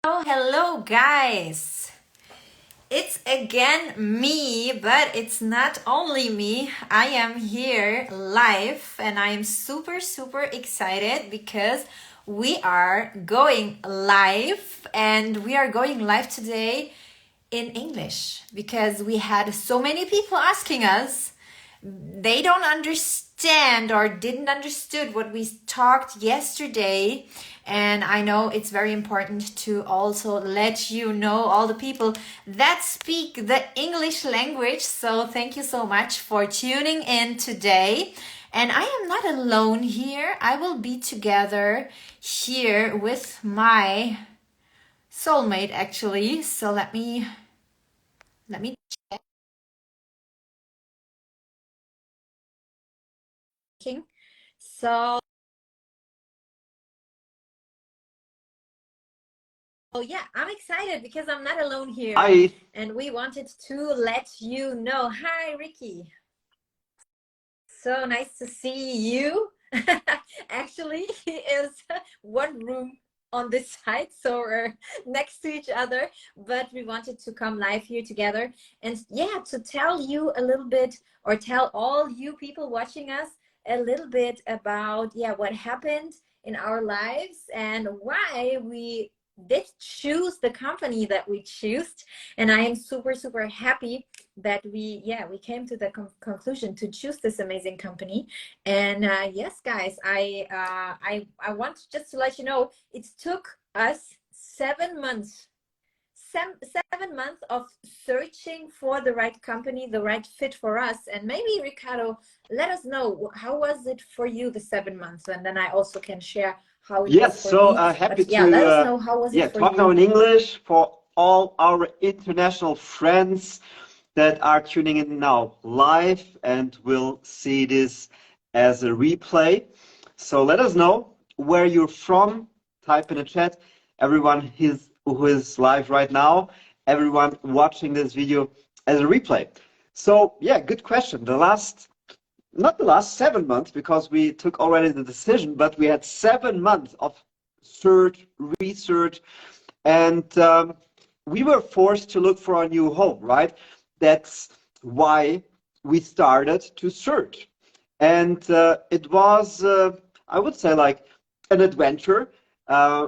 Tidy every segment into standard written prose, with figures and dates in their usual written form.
Oh, hello, guys. It's again me, but it's not only me. I am here live and I am super excited because we are going live and we are going live today in English because we had so many people asking us. They don't understand or didn't understood what we talked yesterday, and I know it's very important to also let you know all the people that speak the English language. So thank you so much for tuning in today. And I am not alone here. I will be together here with my soulmate actually. So let me checking. So yeah, I'm excited because I'm not alone here. Hi. And we wanted to let you know. Hi, Ricky. So nice to see you. Actually, he is one room on this side, so we're next to each other. But we wanted to come live here together and yeah, to tell you a little bit or tell all you people watching us a little bit about what happened in our lives and why we did choose the company that we chose. And I am super happy that we came to the conclusion to choose this amazing company. And yes, guys, I want just to let you know it took us 7 months. 7 months of searching for the right company, the right fit for us. And maybe Ricardo, let us know, how was it for you, the 7 months, and then I also can share how it was Yes, for so me. happy But yeah, to let us know, how was it for talk now you? in English for all our international friends that are tuning in now live and will see this as a replay. So let us know where you're from. Type in the chat. Everyone who is live right now, everyone watching this video as a replay. So yeah, good question. Not the last 7 months, because we took already the decision, but we had 7 months of search, research, and we were forced to look for a new home, right? That's why we started to search. And it was, I would say, like an adventure.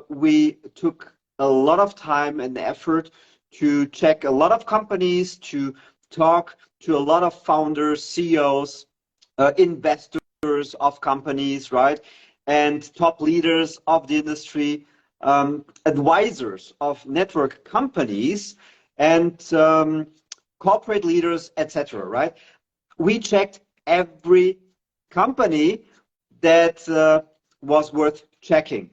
We took a lot of time and effort to check a lot of companies, to talk to a lot of founders, CEOs, investors of companies, right? And top leaders of the industry, advisors of network companies, and corporate leaders, etc., right? We checked every company that was worth checking.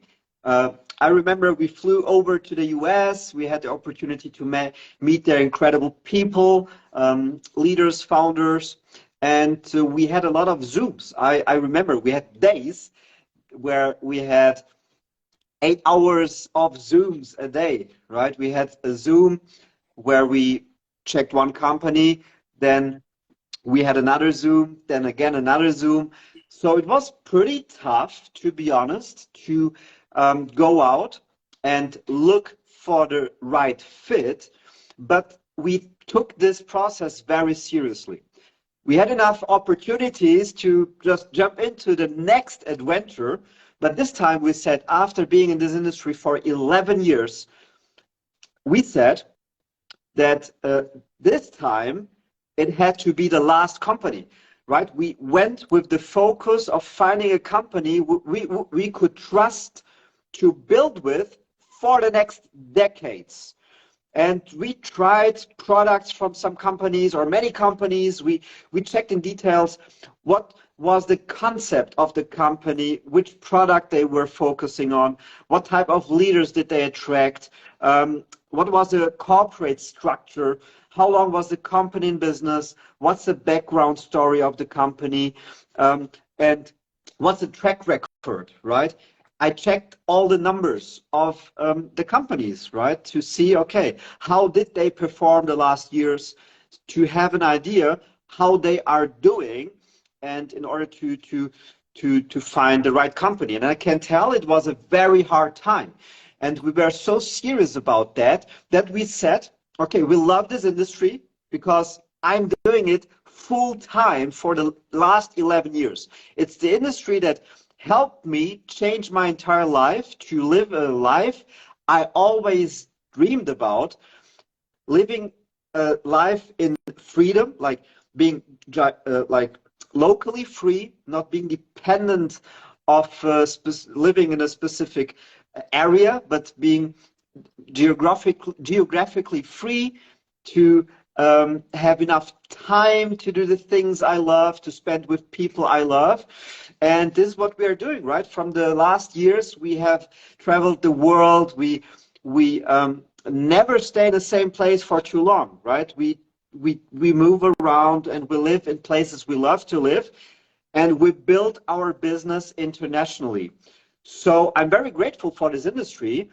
I remember we flew over to the US. We had the opportunity to meet their incredible people, leaders, founders, and we had a lot of Zooms. I remember we had days where we had 8 hours of Zooms a day, right? We had a Zoom where we checked one company, then we had another Zoom, then again another Zoom. So it was pretty tough, to be honest, to go out and look for the right fit. But we took this process very seriously. We had enough opportunities to just jump into the next adventure. But this time we said, after being in this industry for 11 years, we said that this time it had to be the last company, right? We went with the focus of finding a company we could trust to build with for the next decades. And we tried products from some companies or many companies. We checked in details what was the concept of the company, which product they were focusing on, what type of leaders did they attract, what was the corporate structure, how long was the company in business, what's the background story of the company, and what's the track record, right? I checked all the numbers of the companies, right, to see, okay, how did they perform the last years, to have an idea how they are doing, and in order to find the right company. And I can tell it was a very hard time. And we were so serious about that we said, okay, we love this industry because I'm doing it full time for the last 11 years. It's the industry that helped me change my entire life, to live a life I always dreamed about, living a life in freedom, like being like locally free, not being dependent of living in a specific area, but being geographically free to have enough time to do the things I love, to spend with people I love. And this is what we are doing, right? From the last years, we have traveled the world. We never stay in the same place for too long, right? We move around and we live in places we love to live, and we build our business internationally. So I'm very grateful for this industry.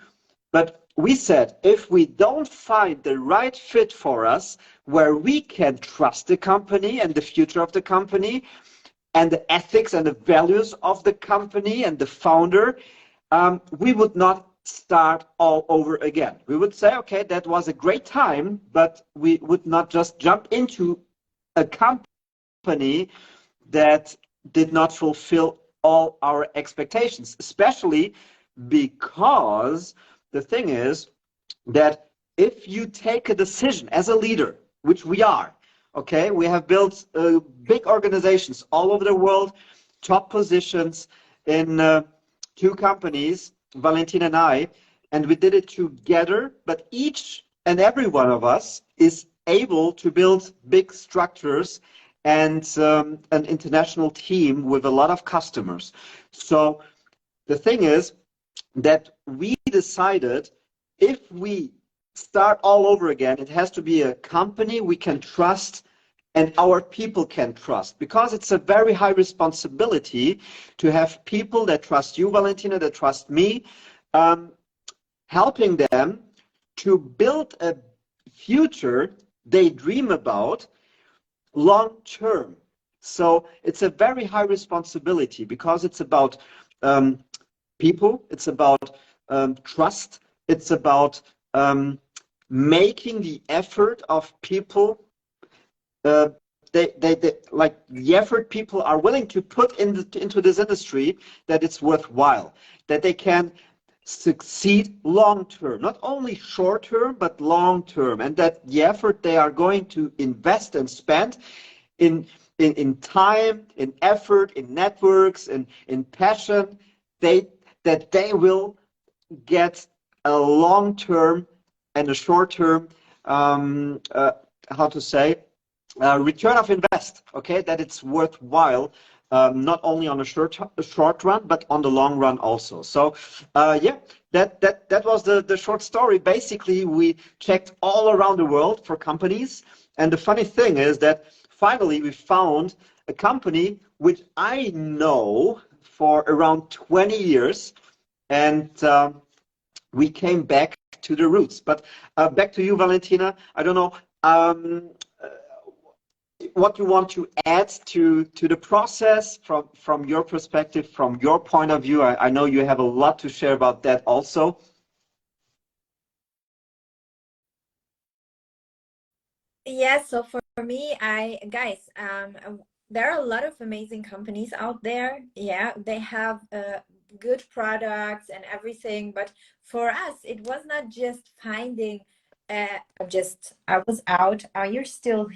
But we said, if we don't find the right fit for us, where we can trust the company and the future of the company and the ethics and the values of the company and the founder, we would not start all over again. We would say, okay, that was a great time, but we would not just jump into a company that did not fulfill all our expectations, especially because the thing is that if you take a decision as a leader, which we are, okay, we have built big organizations all over the world, top positions in 2 companies, Valentina and I, and we did it together, but each and every one of us is able to build big structures and an international team with a lot of customers. So the thing is that we decided, if we start all over again, it has to be a company we can trust and our people can trust, because it's a very high responsibility to have people that trust you, Valentina, that trust me, helping them to build a future they dream about long term. So it's a very high responsibility, because it's about people, it's about trust, it's about making the effort of people, they like the effort people are willing to put into this industry, that it's worthwhile, that they can succeed long term, not only short term, but long term, and that the effort they are going to invest and spend in time, in effort, in networks, in passion, that they will get a long term and a short term, how to say, return of invest, okay, that it's worthwhile, not only on a short run, but on the long run also. So yeah, that was the short story. Basically, we checked all around the world for companies, and the funny thing is that finally we found a company which I know for around 20 years, and we came back to the roots. But back to you, Valentina. I don't know what you want to add to the process from your perspective, from your point of view. I know you have a lot to share about that also. Yeah, so for me, guys, there are a lot of amazing companies out there. Yeah, they have good products and everything, but for us, it was not just finding. I was out. Are you still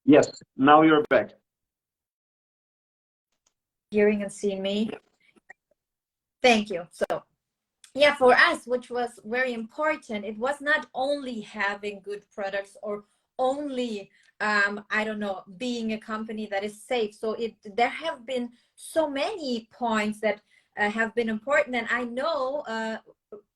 Yes, now you're back. hearing and seeing me? Thank you. So yeah, for us, which was very important, it was not only having good products or only I don't know, being a company that is safe. So there have been so many points that have been important, and I know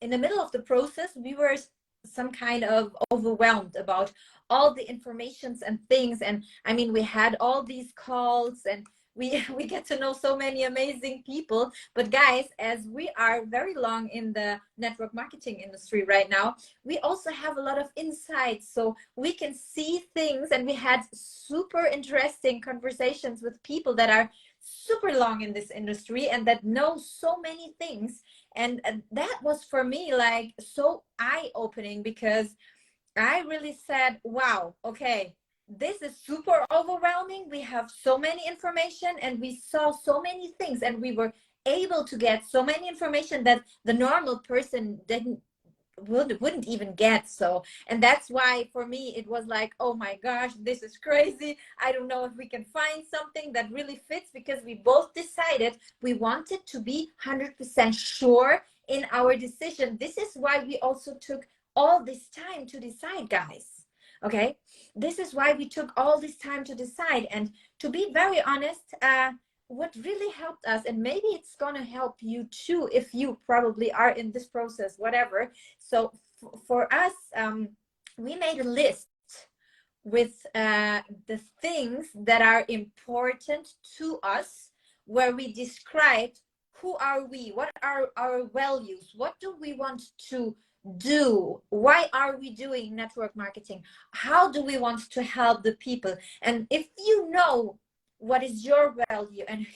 in the middle of the process we were some kind of overwhelmed about all the informations and things. And I mean, we had all these calls, and we get to know so many amazing people. But guys, as we are very long in the network marketing industry right now, we also have a lot of insights, so we can see things, and we had super interesting conversations with people that are super long in this industry and that know so many things. And that was for me like so eye-opening, because I really said, wow, okay, this is super overwhelming. We have so many information and we saw so many things, and we were able to get so many information that the normal person wouldn't even get. So, and that's why for me it was like, oh my gosh, this is crazy. I don't know if we can find something that really fits, because we both decided we wanted to be 100% sure in our decision. This is why we also took all this time to decide, guys. Okay, this is why we took all this time to decide. And to be very honest, what really helped us, and maybe it's gonna help you too if you probably are in this process, whatever. So for us, we made a list with the things that are important to us, where we described who are we, what are our values, what do we want to do, why are we doing network marketing, how do we want to help the people. And if you know what is your value and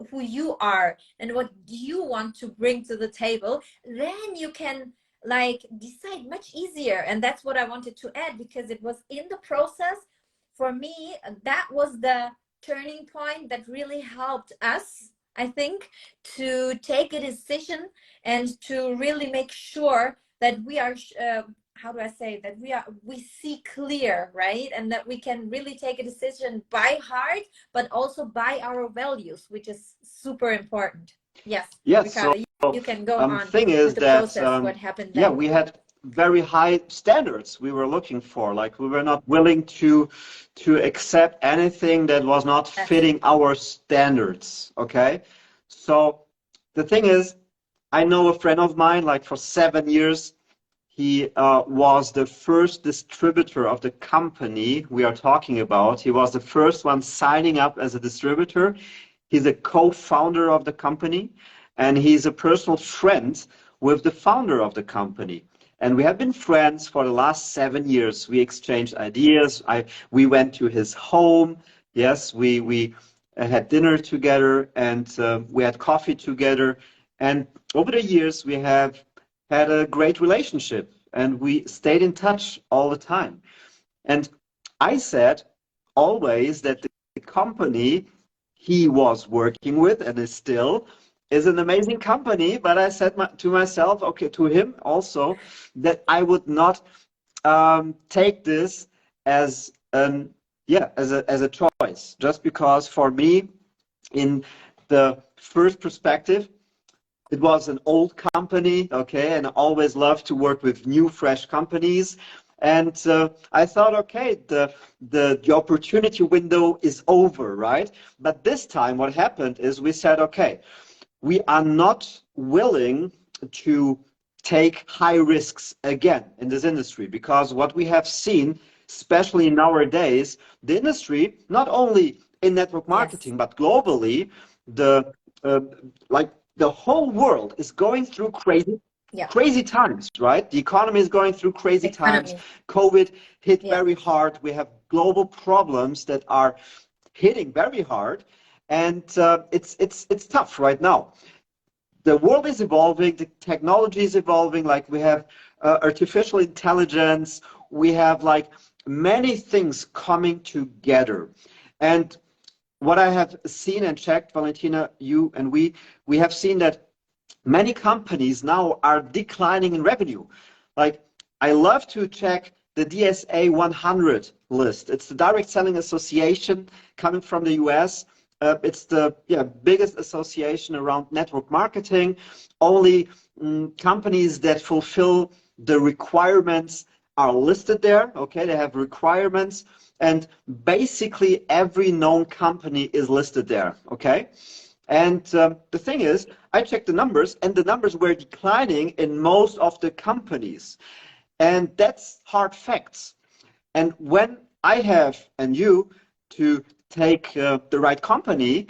who you are and what you want to bring to the table, then you can like decide much easier. And that's what I wanted to add, because it was in the process for me, that was the turning point that really helped us, I think, to take a decision and to really make sure that we are how do I say, that we see clear, right? And that we can really take a decision by heart, but also by our values, which is super important. Yes, Yes, so Ricardo, you can go on thing with is the that process, what happened yeah, then. we had very high standards we were looking for. Like we were not willing to accept anything that was not Yes, fitting our standards. Okay, so the thing is, I know a friend of mine, like for 7 years, he was the first distributor of the company we are talking about. He was the first one signing up as a distributor. He's a co-founder of the company, and he's a personal friend with the founder of the company. And we have been friends for the last 7 years. We exchanged ideas. We went to his home. Yes, we had dinner together, and we had coffee together. And over the years, we have had a great relationship, and we stayed in touch all the time. And I said always that the company he was working with and is still is an amazing company. But I said to myself, okay, to him also, that I would not take this as an yeah as a choice, just because for me, in the first perspective, it was an old company, okay, and I always love to work with new, fresh companies. And I thought, okay, the opportunity window is over, right? But this time, what happened is we said, okay, we are not willing to take high risks again in this industry, because what we have seen, especially nowadays, the industry, not only in network yes, marketing but globally, the uh, like the whole world is going through yeah, crazy times, right? The economy is going through crazy times. economy, COVID hit yeah, very hard. We have global problems that are hitting very hard, and it's tough right now. The world is evolving, the technology is evolving. Like we have artificial intelligence, we have like many things coming together. And what I have seen and checked, Valentina, you and we have seen that many companies now are declining in revenue. Like I love to check the DSA 100 list. It's the Direct Selling Association coming from the US. It's the biggest association around network marketing. Only companies that fulfill the requirements are listed there. Okay, they have requirements, and basically every known company is listed there. Okay, and the thing is, I checked the numbers, and the numbers were declining in most of the companies, and that's hard facts. And when I have and you to take the right company,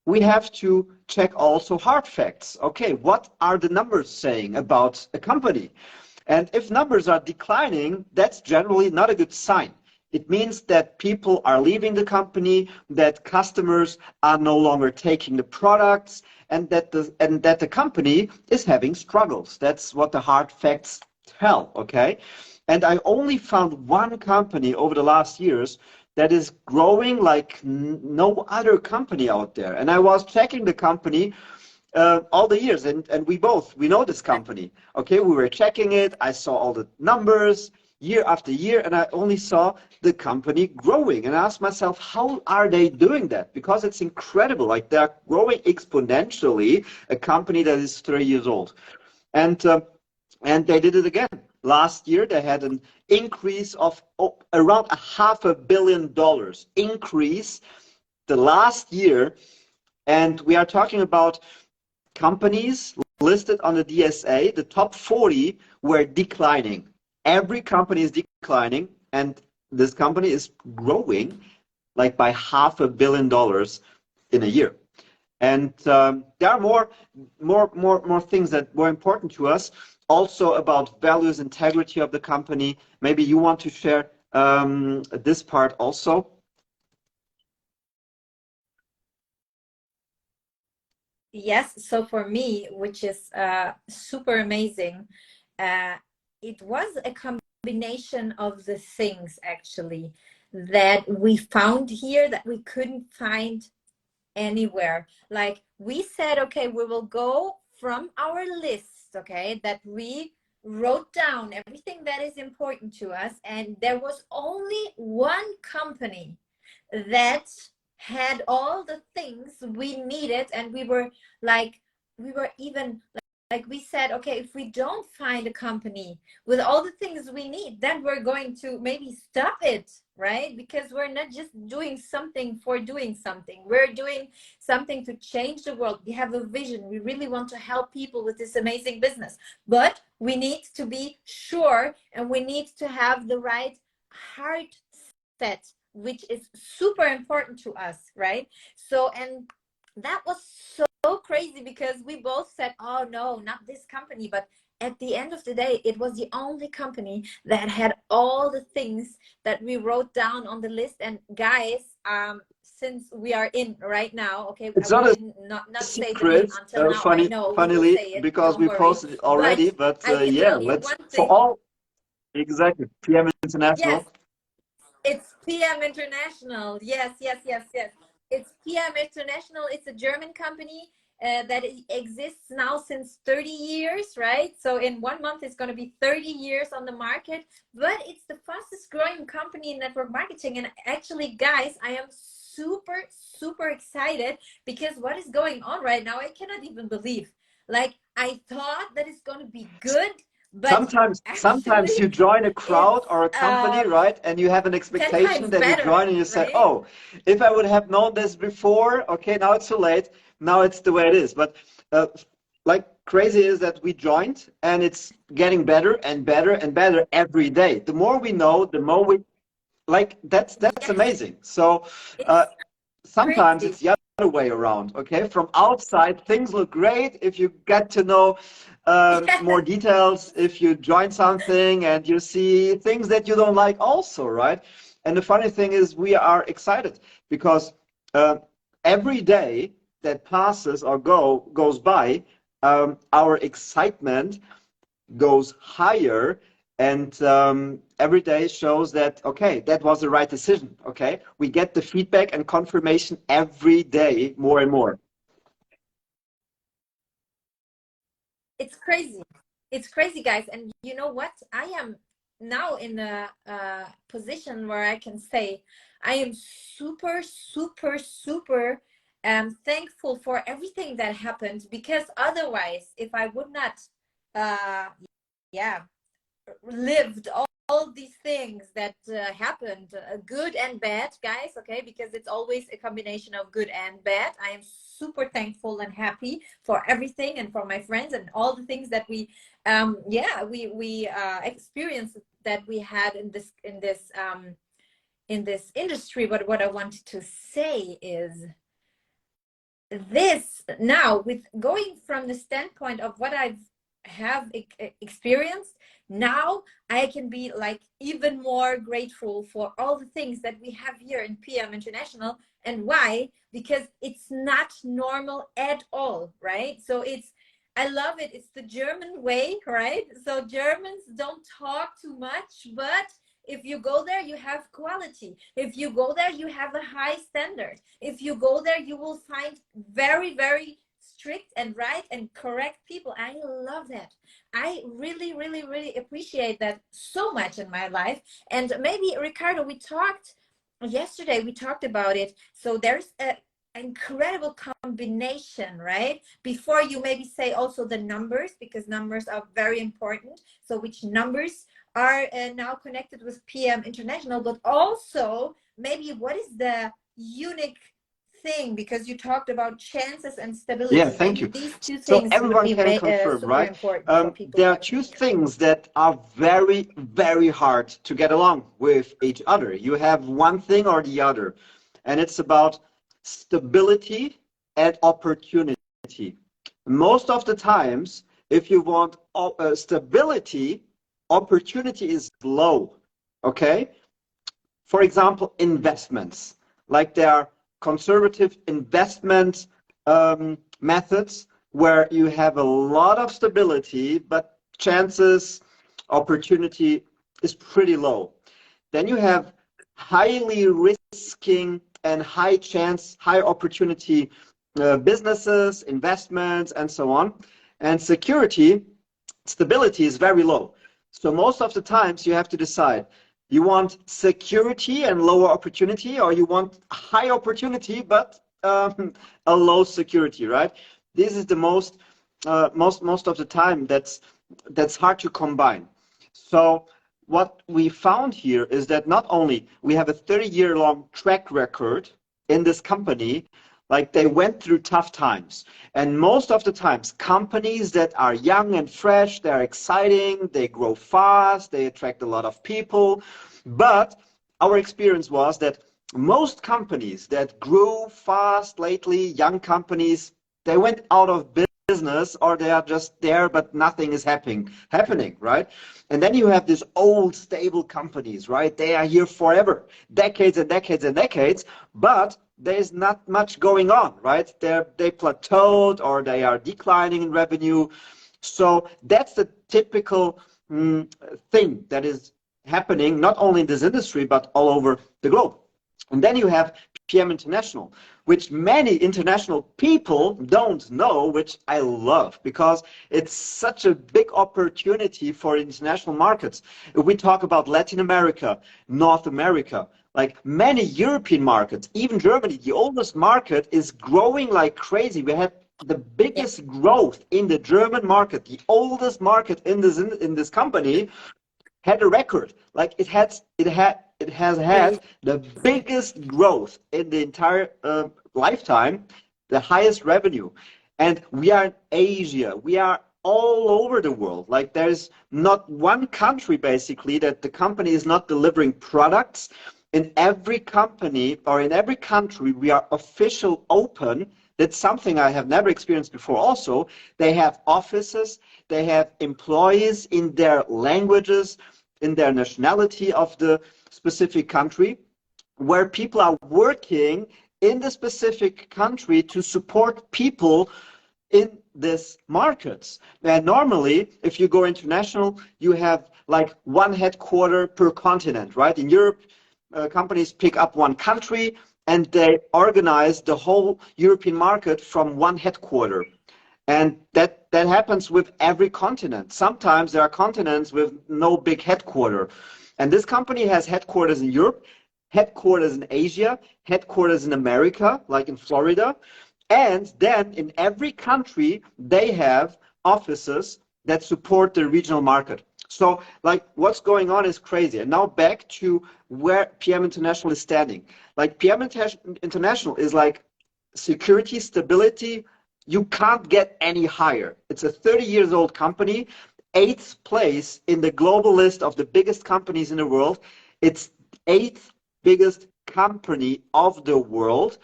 we have to check also hard facts. Okay, what are the numbers saying about a company? And if numbers are declining, that's generally not a good sign. It means that people are leaving the company, that customers are no longer taking the products, and that the company is having struggles. That's what the hard facts tell, okay? And I only found one company over the last years that is growing like no other company out there. And I was checking the company all the years, and we know this company. Okay, we were checking it. I saw all the numbers year after year, and I only saw the company growing. And I asked myself, how are they doing that? Because it's incredible. Like, they're growing exponentially, a company that is 3 years old. And they did it again. Last year, they had an increase of around $500 million increase the last year. And we are talking about companies listed on the DSA. The top 40 were declining. Every company is declining, and this company is growing like by $500 million in a year. And there are more things that were important to us, also about values, integrity of the company. Maybe you want to share this part also. Yes, so for me, which is super amazing, it was a combination of the things actually that we found here that we couldn't find anywhere. Like, we said, okay, we will go from our list, okay, that we wrote down everything that is important to us, and there was only one company that had all the things we needed, and we were even like we said, okay, if we don't find a company with all the things we need, then we're going to maybe stop it, right? Because we're not just doing something for doing something. We're doing something to change the world. We have a vision. We really want to help people with this amazing business, but we need to be sure, and we need to have the right heart set, which is super important to us, right? So, and that was so crazy, because we both said, oh no, not this company. But at the end of the day, it was the only company that had all the things that we wrote down on the list. And guys, since we are in right now, okay, It's we not a didn't not say the name secret, until now. I know we will funnily, say it, because don't we worry. posted it already. But I can yeah, tell you let's, one for thing. all, exactly, PM Yes, International. it's PM International. Yes, yes, yes, yes. It's PM International. It's a German company that exists now since 30 years, right? So in 1 month, it's going to be 30 years on the market. But it's the fastest growing company in network marketing. And actually, guys, I am super, super excited, because what is going on right now, I cannot even believe. Like, I thought that it's going to be good, but Sometimes actually you join a it's crowd or a company, right? And you have an 10 expectation, times then you better, join and you say, right? oh, if I would have known this before, okay, now it's too late. Now it's the way it is. But like, crazy is that we joined, and it's getting better and better and better every day. The more we know, the more we like. That's Yes, amazing. So uh, it's sometimes crazy. it's the other way around. Okay, from outside things look great. If you get to know more details, if you join something and you see things that you don't like also, right? And the funny thing is, we are excited because uh, every day that passes or goes by, our excitement goes higher, and every day shows that, okay, that was the right decision. Okay, we get the feedback and confirmation every day, more and more. It's crazy. It's crazy, guys. And you know what? I am now in a position where I can say I am super, super, super thankful for everything that happened, because otherwise, if I would not, uh, yeah, lived all these things that happened, good and bad, guys, okay, because it's always a combination of good and bad. I am super thankful and happy for everything, and for my friends, and all the things that we experienced, that we had in this industry. But what I wanted to say is this: now, with going from the standpoint of what I've have experienced, now I can be like even more grateful for all the things that we have here in PM International. And why? Because it's not normal at all, right? So it's, I love it. It's the German way, right? So Germans don't talk too much, but if you go there, you have quality. If you go there, you have a high standard. If you go there, you will find very, very strict and right and correct people. I love that. I really, really, really appreciate that so much in my life. And maybe, Ricardo, we talked yesterday, we talked about it. So there's a incredible combination, right? Before you maybe say also the numbers, because numbers are very important. So which numbers are now connected with PM International, but also maybe what is the unique thing, because you talked about chances and Yeah, stability. thank Maybe you. these two So things would everyone be can confirm, super right? important for people There are watching two here. things that are very, very hard to get along with each other. You have one thing or the other, and it's about stability and opportunity. Most of the times, if you want stability, opportunity is low, okay? For example, investments. Like there are conservative investment methods where you have a lot of stability, but chances, opportunity is pretty low. Then you have highly risking and high chance, high opportunity businesses, investments, and so on. And security, stability is very low. So most of the times you have to decide, you want security and lower opportunity, or you want high opportunity but a low security, right? This is the most of the time that's hard to combine. So what we found here is that not only we have a 30-year long track record in this company, like they went through tough times. And most of the times, companies that are young and fresh, they're exciting, they grow fast, they attract a lot of people. But our experience was that most companies that grew fast lately, young companies, they went out of business, or they are just there but nothing is happening, right? And then you have these old stable companies, right? They are here forever, decades and decades and decades, but there's not much going on, right? They plateaued or they are declining in revenue. So that's the typical thing that is happening not only in this industry but all over the globe. And then you have PM International, which many international people don't know, which I love because it's such a big opportunity for international markets. If we talk about Latin America, North America, like many European markets, even Germany, the oldest market, is growing like crazy. We had the Yeah. biggest growth in the German market, the oldest market in this company, had a record. Like it has had the biggest growth in the entire lifetime, the highest revenue. And we are in Asia. We are all over the world. Like there's not one country basically that the company is not delivering products. In every company or in every country, we are official open. That's something I have never experienced before. Also, they have offices, they have employees in their languages, in their nationality of the specific country, where people are working in the specific country to support people in these markets. And normally, if you go international, you have like one headquarter per continent, right? In Europe, companies pick up one country and they organize the whole European market from one headquarter. And that happens with every continent. Sometimes there are continents with no big headquarter. And this company has headquarters in Europe, headquarters in Asia, headquarters in America, like in Florida. And then in every country, they have offices that support the regional market. So like what's going on is crazy. And now back to where PM International is standing. Like PM International is like security, stability. You can't get any higher. It's a 30 years old company, 8th place in the global list of the biggest companies in the world. It's 8th biggest company of the world.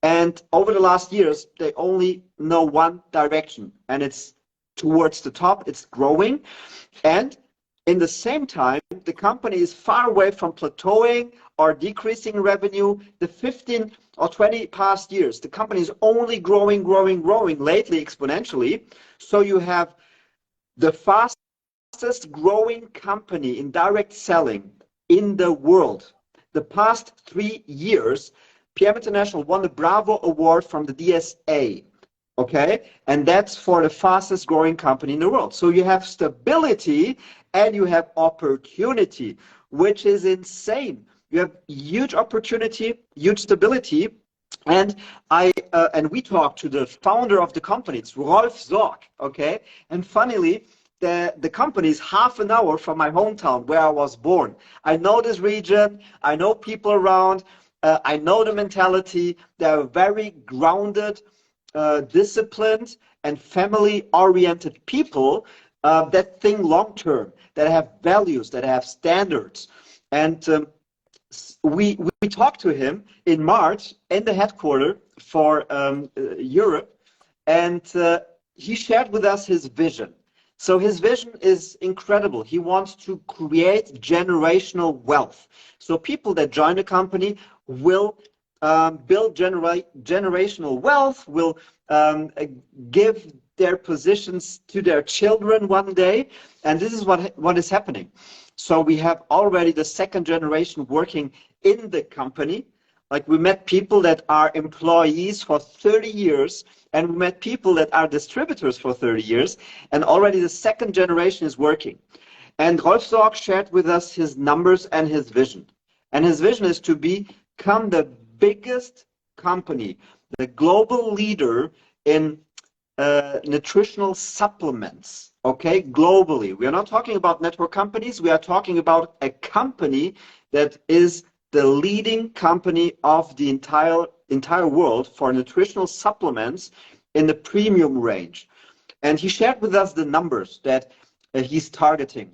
And over the last years, they only know one direction, and it's towards the top. It's growing. And in the same time, the company is far away from plateauing or decreasing revenue. The 15 or 20 past years, the company is only growing, lately exponentially. So you have the fastest growing company in direct selling in the world. The past 3 years, PM International won the Bravo Award from the DSA. Okay, and that's for the fastest growing company in the world. So you have stability and you have opportunity, which is insane. You have huge opportunity, huge stability. And we talked to the founder of the company, it's Rolf Sorg, okay? And funnily, the company is half an hour from my hometown where I was born. I know this region, I know people around, I know the mentality. They're very grounded, disciplined and family-oriented people that think long-term, that have values, that have standards. And we talked to him in March in the headquarters for Europe, and he shared with us his vision. So his vision is incredible. He wants to create generational wealth. So people that join the company will build generational wealth, will give their positions to their children one day. And this is what is happening. So we have already the second generation working in the company. Like we met people that are employees for 30 years, and we met people that are distributors for 30 years, and already the second generation is working. And Rolf Sorg shared with us his numbers and his vision. And his vision is to become the biggest company, the global leader in nutritional supplements, okay, globally. We are not talking about network companies. We are talking about a company that is the leading company of the entire world for nutritional supplements in the premium range. And he shared with us the numbers that he's targeting.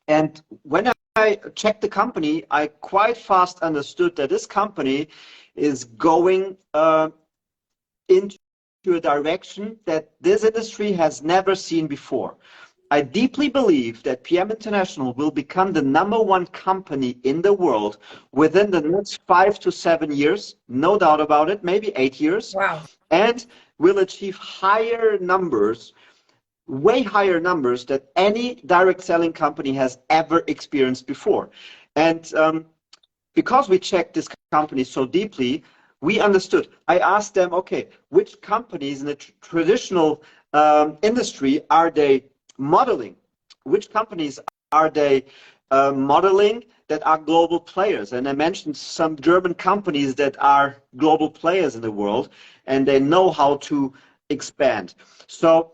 And when I checked the company, I quite fast understood that this company is going into a direction that this industry has never seen before. I deeply believe that PM International will become the #1 company in the world within the next 5 to 7 years, no doubt about it, maybe 8 years. Wow. And will achieve higher numbers, way higher numbers that any direct selling company has ever experienced before. And because we checked this company so deeply, we understood. I asked them, okay, which companies in the traditional industry are they modeling? Which companies are they modeling that are global players? And I mentioned some German companies that are global players in the world, and they know how to expand. So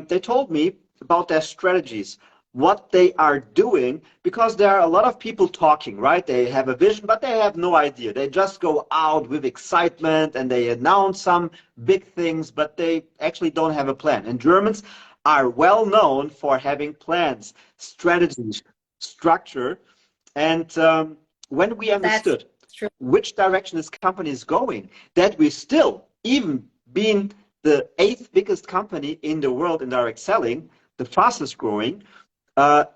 they told me about their strategies, what they are doing, because there are a lot of people talking, right? They have a vision, but they have no idea. They just go out with excitement and they announce some big things, but they actually don't have a plan. And Germans are well known for having plans, strategies, structure. And when we understood which direction this company is going, that we still, even being the 8th biggest company in the world in direct selling, the fastest growing,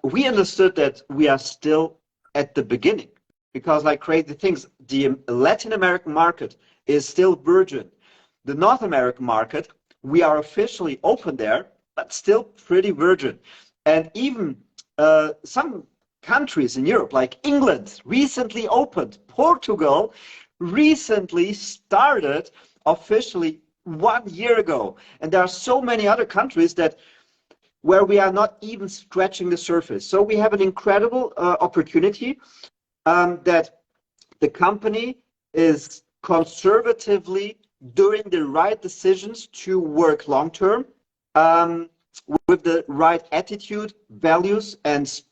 we understood that we are still at the beginning. Because like crazy things, the Latin American market is still virgin. The North American market, we are officially open there, but still pretty virgin. And even some countries in Europe, like England, recently opened. Portugal recently started officially 1 year ago. And there are so many other countries where we are not even scratching the surface. So we have an incredible opportunity that the company is conservatively doing the right decisions to work long term, with the right attitude, values, and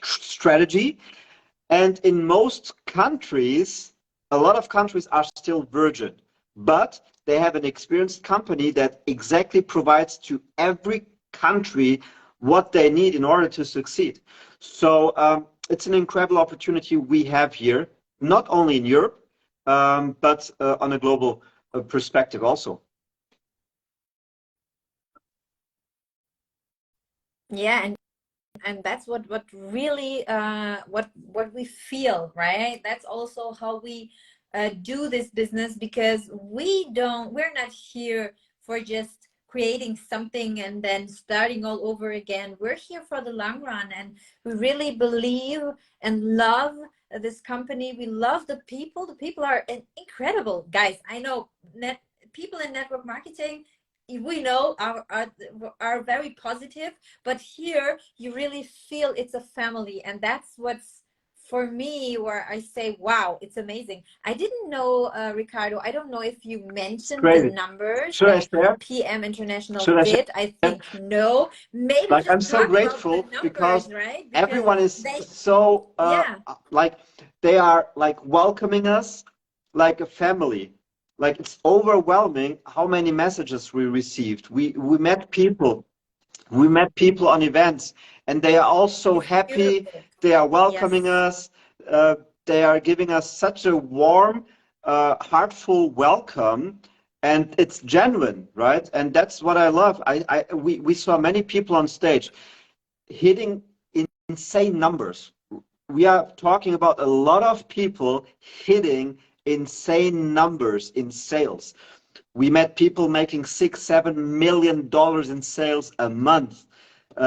strategy. And in most countries, a lot of countries are still virgin, but they have an experienced company that exactly provides to every country what they need in order to succeed. So it's an incredible opportunity we have here, not only in Europe, but on a global perspective also. Yeah, and that's what really what we feel, right? That's also how we do this business, because we're not here for just creating something and then starting all over again. We're here for the long run, and we really believe and love this company. We love the people. The people are incredible, guys. I know people in network marketing, we know are very positive, but here you really feel it's a family, and that's what's for me where I say, wow, it's amazing. I didn't know, Ricardo, I don't know if you mentioned the Crazy. numbers Should I that share? PM International Should I share? did. I think no. Maybe Like, I'm just so talk about the grateful because numbers, right? Because everyone is they, so yeah, like they are like welcoming us like a family. Like, it's overwhelming how many messages we received. We met people on events, and they are all so it's happy. beautiful. They are welcoming Yes, us. They are giving us such a warm, heartful welcome, and it's genuine, right? And that's what I love. We saw many people on stage hitting insane numbers. We are talking about a lot of people hitting insane numbers in sales. We met people making $6-7 million in sales a month.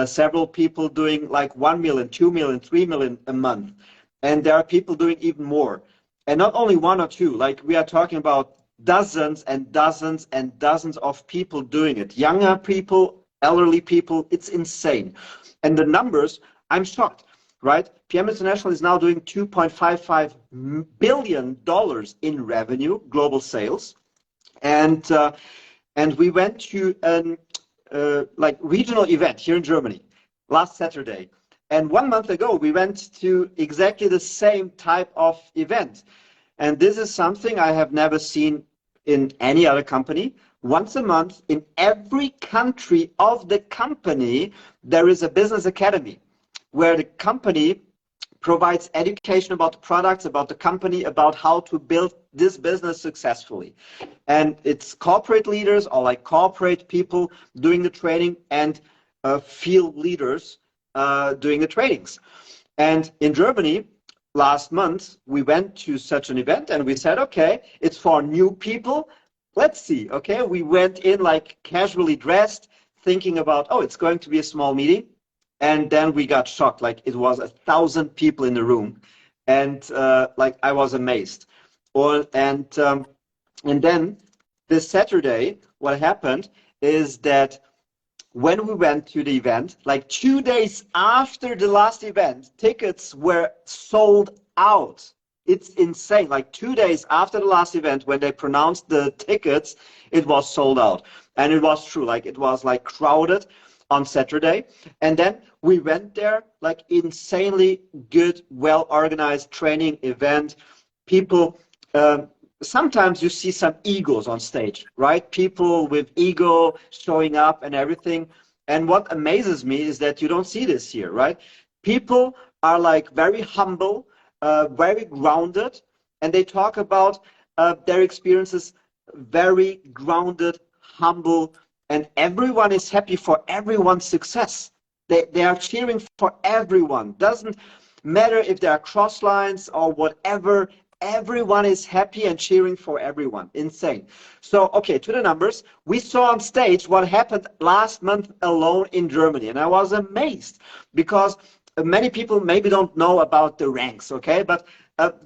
Several people doing like 1 million, 2 million, 3 million a month. And there are people doing even more. And not only one or two, like we are talking about dozens and dozens and dozens of people doing it. Younger people, elderly people, it's insane. And the numbers, I'm shocked, right? PM International is now doing $2.55 billion in revenue, global sales. And we went to an like regional event here in Germany last Saturday. And 1 month ago, we went to exactly the same type of event. And this is something I have never seen in any other company. Once a month, in every country of the company, there is a business academy where the company provides education about the products, about the company, about how to build this business successfully. And it's corporate leaders or like corporate people doing the training, and field leaders doing the trainings. And in Germany, last month, we went to such an event and we said, okay, it's for new people. Let's see, okay? We went in like casually dressed, thinking about, oh, it's going to be a small meeting. And then we got shocked, like it was 1,000 people in the room. And like I was amazed. And then this Saturday, what happened is that when we went to the event, like 2 days after the last event, tickets were sold out. It's insane. Like 2 days after the last event, when they pronounced the tickets, it was sold out. And it was true. Like it was like crowded on Saturday. And then we went there, like insanely good, well-organized training event. People, sometimes you see some egos on stage, right? People with ego showing up and everything. And what amazes me is that you don't see this here, right? People are like very humble, very grounded, and they talk about their experiences, very grounded, humble, and everyone is happy for everyone's success. They are cheering for everyone. Doesn't matter if there are cross lines or whatever. Everyone is happy and cheering for everyone. Insane. So, okay, to the numbers. We saw on stage what happened last month alone in Germany. And I was amazed because many people maybe don't know about the ranks, okay? But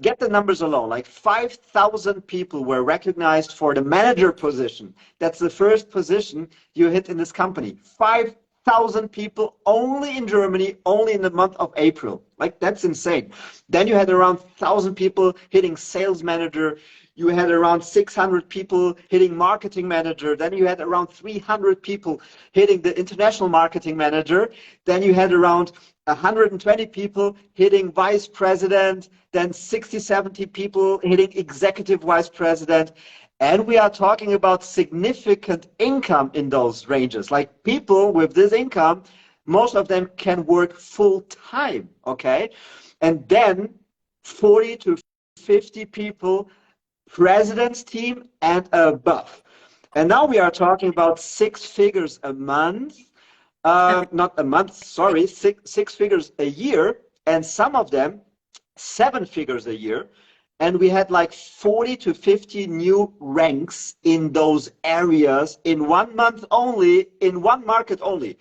get the numbers alone. Like 5,000 people were recognized for the manager position. That's the first position you hit in this company. 5,000 people only in Germany, only in the month of April. Like, that's insane. Then you had around 1,000 people hitting sales manager. You had around 600 people hitting marketing manager. Then you had around 300 people hitting the international marketing manager. Then you had around 120 people hitting vice president, then 60, 70 people hitting executive vice president. And we are talking about significant income in those ranges. Like people with this income, most of them can work full time, okay? And then 40 to 50 people, president's team and above. And now we are talking about 6 figures a month, Not a month, sorry, six figures a year, and some of them 7 figures a year. And we had like 40 to 50 new ranks in those areas in 1 month only, in one market only.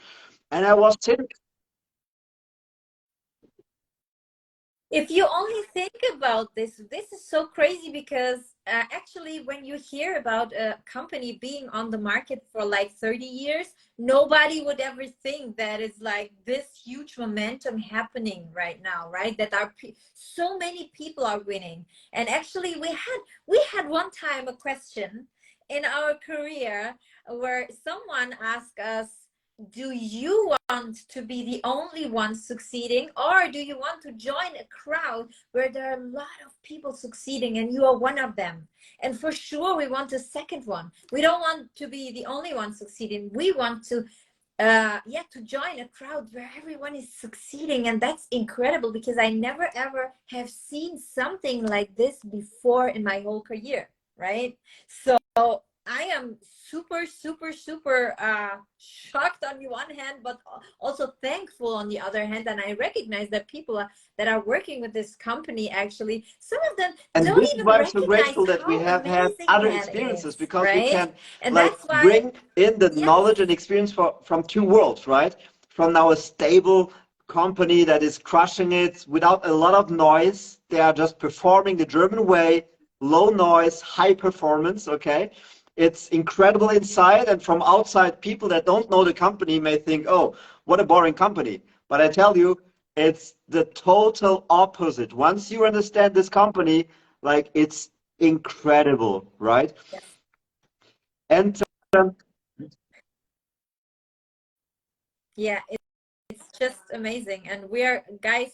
And I was sitting. If you only think about this, this is so crazy because actually, when you hear about a company being on the market for like 30 years, nobody would ever think that it's like this huge momentum happening right now, right? That so many people are winning. And actually, we had one time a question in our career where someone asked us, do you want to be the only one succeeding, or do you want to join a crowd where there are a lot of people succeeding and you are one of them? And for sure we want the second one. We don't want to be the only one succeeding. We want to to join a crowd where everyone is succeeding. And that's incredible because I never ever have seen something like this before in my whole career, right? So I am super, super, super shocked on the one hand, but also thankful on the other hand. And I recognize that people that are working with this company, actually, some of them And don't this is even why I'm so recognize grateful that we how have had amazing other that experiences, is, because we right? can And like that's why, bring in the yes, knowledge and experience from two worlds, right? From now a stable company that is crushing it without a lot of noise. They are just performing the German way, low noise, high performance, okay? It's incredible inside, and from outside, people that don't know the company may think, oh, what a boring company. But I tell you, it's the total opposite. Once you understand this company, like, it's incredible, right? yes. And um, Yeah, it's just amazing. And we're guys,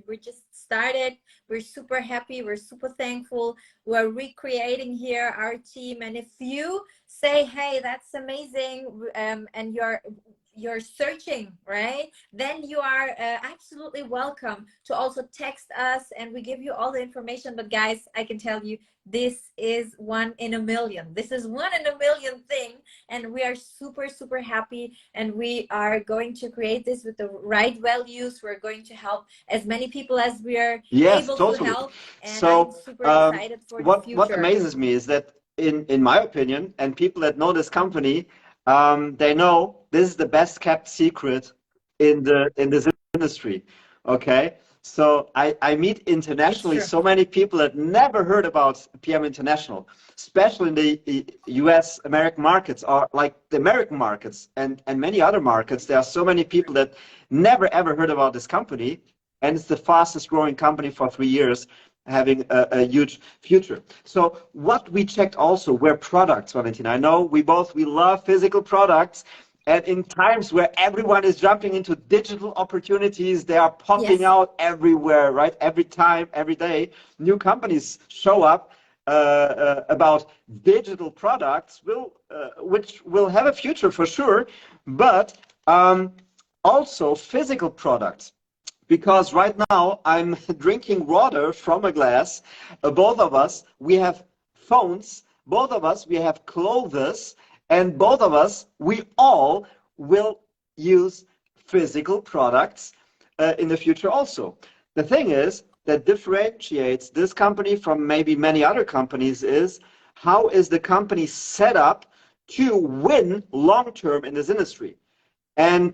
we just started. We're super happy, we're super thankful. We're recreating here our team. And if you say, hey, that's amazing, and you're searching, right, then you are absolutely welcome to also text us and we give you all the information. But guys, I can tell you, this is 1 in a million. This is 1 in a million thing, and we are super, super happy. And we are going to create this with the right values. We're going to help as many people as we are yes, able to totally. help. And I'm So super excited for the what future. amazes me is that in my opinion, and people that know this company, they know this is the best kept secret in this industry. Okay, so I meet It's internationally true. so many people that never heard about PM International, especially in the US American markets, or like the American markets and many other markets. There are so many people that never ever heard about this company, and it's the fastest growing company for 3 years, having a huge future. So what we checked also were products, Valentina. I know we love physical products, and in times where everyone is jumping into digital opportunities, they are popping Yes. out everywhere, right? Every time, every day, new companies show up about digital products, which will have a future for sure, but also physical products. Because right now I'm drinking water from a glass. Both of us, we have phones. Both of us, we have clothes. And both of us, we all will use physical products in the future also. The thing is that differentiates this company from maybe many other companies is how is the company set up to win long term in this industry. And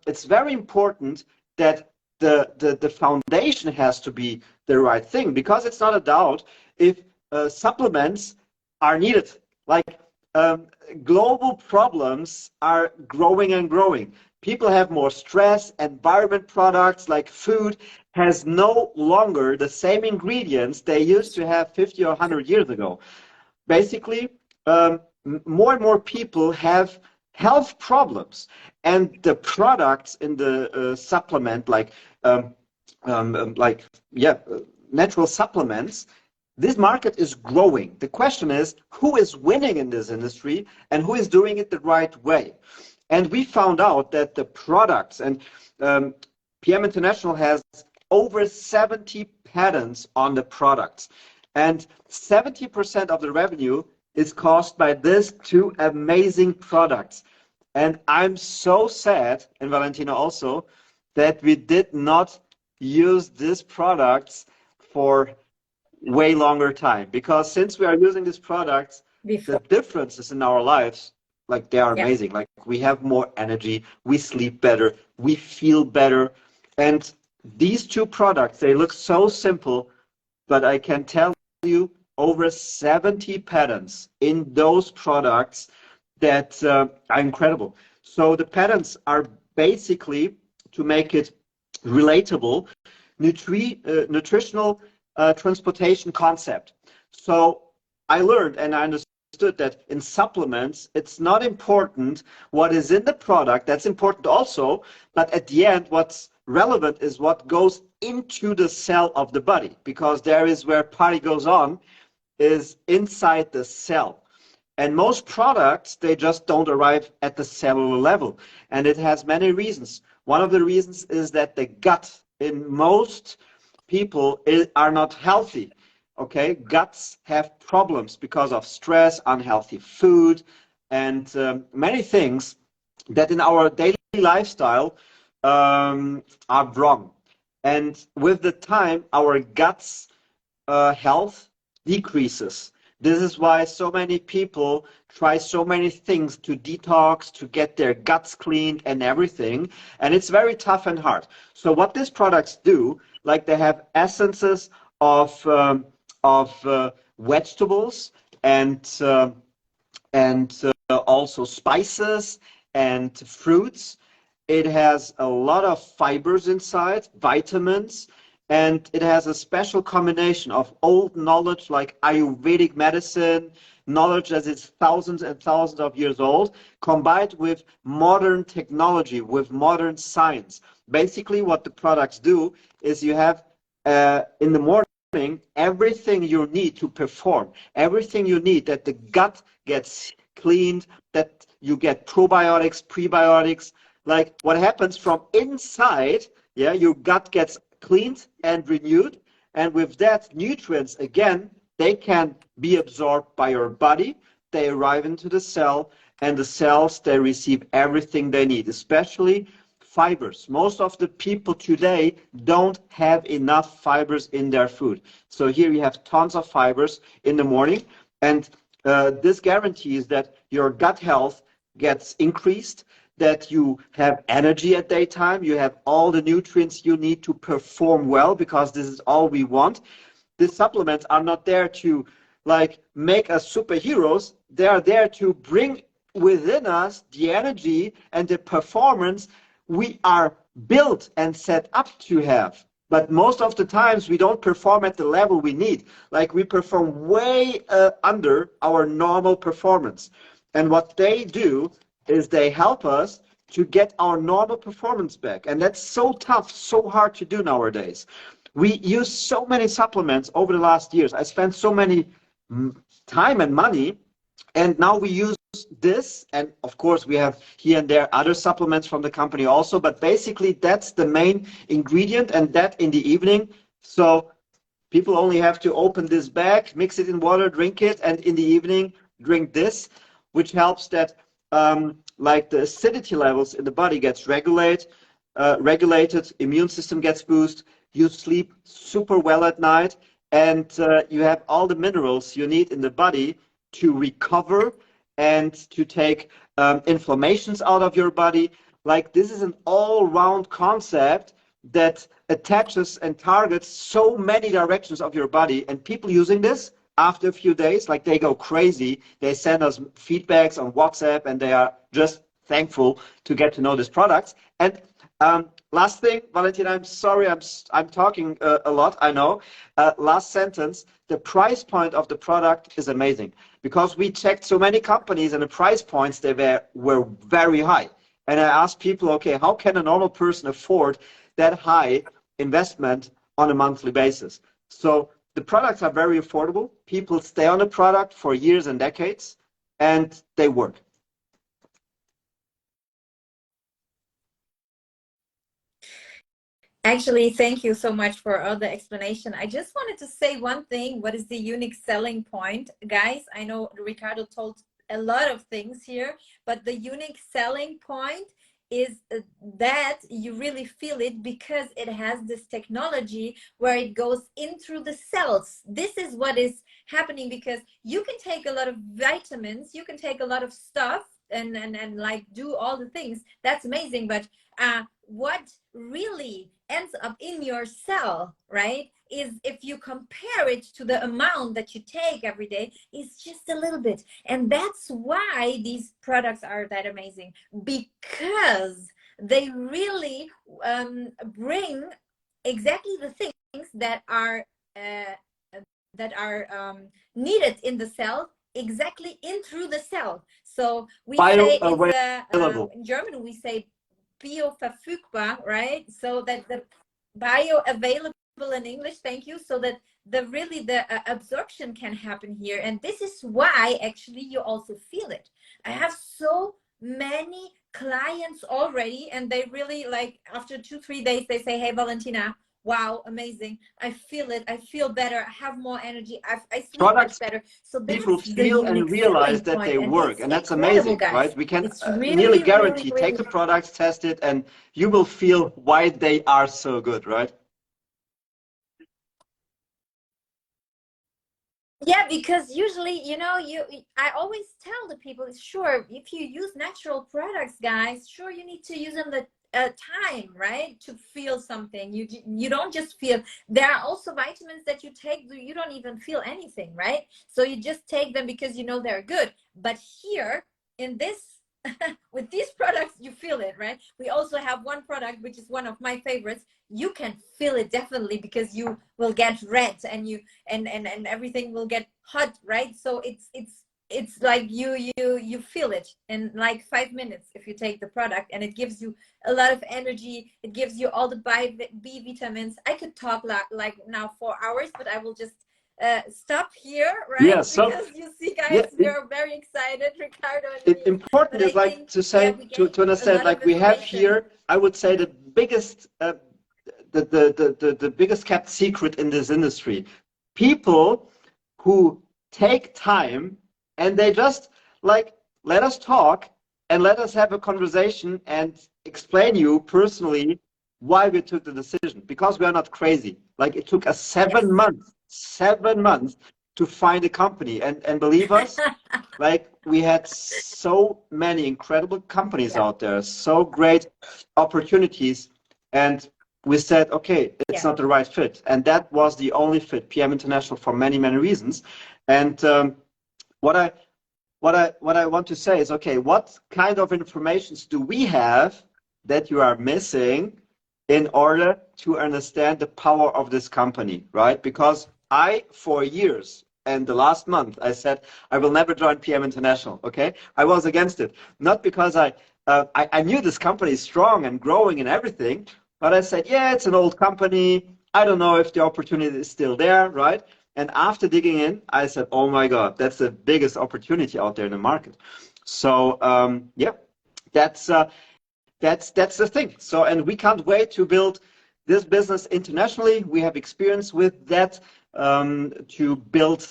it's very important that the foundation has to be the right thing, because it's not a doubt if supplements are needed. Like global problems are growing and growing. People have more stress. Environment products like food has no longer the same ingredients they used to have 50 or 100 years ago. Basically, more and more people have health problems, and the products in the supplement, like yeah, natural supplements. This market is growing. The question is, who is winning in this industry and who is doing it the right way? And we found out that the products, and PM International has over 70 patents on the products. And 70% of the revenue is caused by these two amazing products. And I'm so sad, and Valentina also, that we did not use these products for way longer time, because since we are using these products, the Before. differences in our lives, like they are Yeah. amazing. Like we have more energy, we sleep better, we feel better. And these two products, they look so simple, but I can tell you over 70 patents in those products that are incredible. So the patents are basically, to make it relatable, nutritional transportation concept. So I learned and I understood that in supplements, it's not important what is in the product. That's important also, but at the end, what's relevant is what goes into the cell of the body, because there is where party goes on, is inside the cell. And most products, they just don't arrive at the cellular level. And it has many reasons. One of the reasons is that the gut in most people are not healthy. Okay, guts have problems because of stress, unhealthy food, and many things that in our daily lifestyle are wrong. And with the time, our guts health decreases. This is why so many people try so many things to detox, to get their guts cleaned and everything. And it's very tough and hard. So what these products do, like they have essences of vegetables and also spices and fruits. It has a lot of fibers inside, vitamins, and it has a special combination of old knowledge like Ayurvedic medicine, knowledge that is thousands and thousands of years old, combined with modern technology, with modern science. Basically, what the products do is you have in the morning everything you need to perform, everything you need that the gut gets cleaned, that you get probiotics, prebiotics, like what happens from inside. Yeah, your gut gets cleaned and renewed, and with that, nutrients again, they can be absorbed by your body, they arrive into the cell, and the cells, they receive everything they need, especially fibers. Most of the people today don't have enough fibers in their food. So here you have tons of fibers in the morning, and this guarantees that your gut health gets increased, that you have energy at daytime, you have all the nutrients you need to perform well, because this is all we want. These supplements are not there to like make us superheroes. They are there to bring within us the energy and the performance we are built and set up to have. But most of the times we don't perform at the level we need. Like we perform way under our normal performance. And what they do is they help us to get our normal performance back. And that's so tough, so hard to do nowadays. We use so many supplements over the last years. I spent so many time and money, and now we use this, and of course we have here and there other supplements from the company also, but basically that's the main ingredient, and that in the evening. So people only have to open this bag, mix it in water, drink it, and in the evening drink this, which helps that like the acidity levels in the body gets regulated, immune system gets boosted, you sleep super well at night, and you have all the minerals you need in the body to recover and to take inflammations out of your body. Like this is an all-round concept that attaches and targets so many directions of your body, and people using this after a few days, like they go crazy. They send us feedbacks on WhatsApp, and they are just thankful to get to know these products. And last thing, Valentina, I'm sorry, I'm talking a lot, I know. Last sentence, the price point of the product is amazing, because we checked so many companies and the price points, they were very high. And I asked people, okay, how can a normal person afford that high investment on a monthly basis? So the products are very affordable. People stay on the product for years and decades, and they work. Actually, thank you so much for all the explanation. I just wanted to say one thing. What is the unique selling point? Guys, I know Ricardo told a lot of things here, but the unique selling point is that you really feel it because it has this technology where it goes in through the cells. This is what is happening, because you can take a lot of vitamins, you can take a lot of stuff and like do all the things. That's amazing. But what really ends up in your cell, right, is if you compare it to the amount that you take every day, is just a little bit. And that's why these products are that amazing, because they really bring exactly the things that are needed in the cell, exactly in through the cell. So we say it's Bioavailable. in German we say bioverfügbar, right? So that the bioavailable in English, thank you, so that the absorption can happen here. And this is why actually you also feel it. I have so many clients already, and they really, like, after 2-3 days they say, hey Valentina, wow, amazing, I feel it, I feel better, I have more energy, I sleep much better. So People that's the feel and unique realize selling that point, they and work, it's and that's incredible, amazing, guys. right? We can It's nearly really, really, guarantee, take really. the products, test it, and you will feel why they are so good, right? Yeah, because usually, I always tell the people, sure, if you use natural products, guys, sure, you need to use them the time, right, to feel something. You don't just feel. There are also vitamins that you take, you don't even feel anything, right? So you just take them because you know they're good. But here in this with these products, you feel it, right? We also have one product which is one of my favorites. You can feel it definitely, because you will get red, and you and everything will get hot, right? So it's like you feel it in like 5 minutes if you take the product, and it gives you a lot of energy. It gives you all the B vitamins. I could talk like now 4 hours, but I will just stop here, right? Yeah, so Because you see, guys, yeah, we are very excited, Ricardo and me. important But I is like think, to yeah, say we gained to a understand, lot of like we have information. here, I would say the biggest the biggest kept secret in this industry. People who take time and they just like let us talk and let us have a conversation and explain you personally why we took the decision, because we are not crazy. Like it took us Yes. 7 months to find a company, and believe us, like we had so many incredible companies Yeah. out there, so great opportunities, and we said, okay, it's Yeah. not the right fit, and that was the only fit, PM International, for many many reasons. And what I want to say is, okay, what kind of informations do we have that you are missing in order to understand the power of this company, right? Because I, for years, and the last month, I said I will never join PM International. Okay, I was against it, not because I knew this company is strong and growing and everything, but I said, yeah, it's an old company. I don't know if the opportunity is still there, right? And after digging in, I said, oh my God, that's the biggest opportunity out there in the market. So yeah, that's that's the thing. So, and we can't wait to build this business internationally. We have experience with that, to build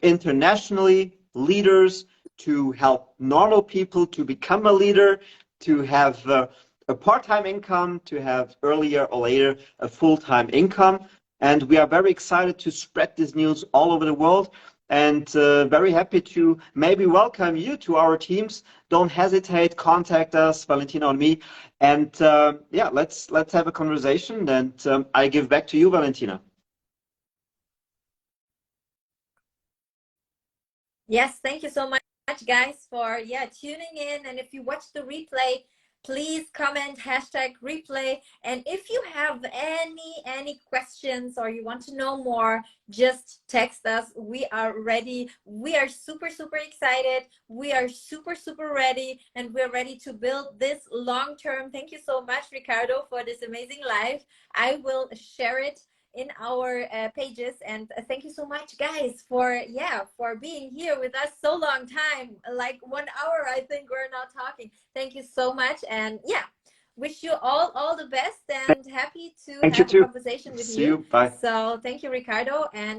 internationally leaders, to help normal people to become a leader, to have a part-time income, to have earlier or later a full-time income. And we are very excited to spread this news all over the world, and very happy to maybe welcome you to our teams. Don't hesitate, contact us, Valentina and me, and yeah, let's have a conversation. And I give back to you, Valentina. Yes, thank you so much, guys, for tuning in. And if you watch the replay, please comment #replay. And if you have any questions or you want to know more, just text us. We are ready. We are super excited. We are super ready, and we're ready to build this long term. Thank you so much, Ricardo, for this amazing live. I will share it in our pages, and thank you so much, guys, for being here with us so long time, like 1 hour I think we're now talking. Thank you so much, and wish you all the best, and happy to Thank you have a too. conversation with See you. you. Bye. So thank you, Ricardo, and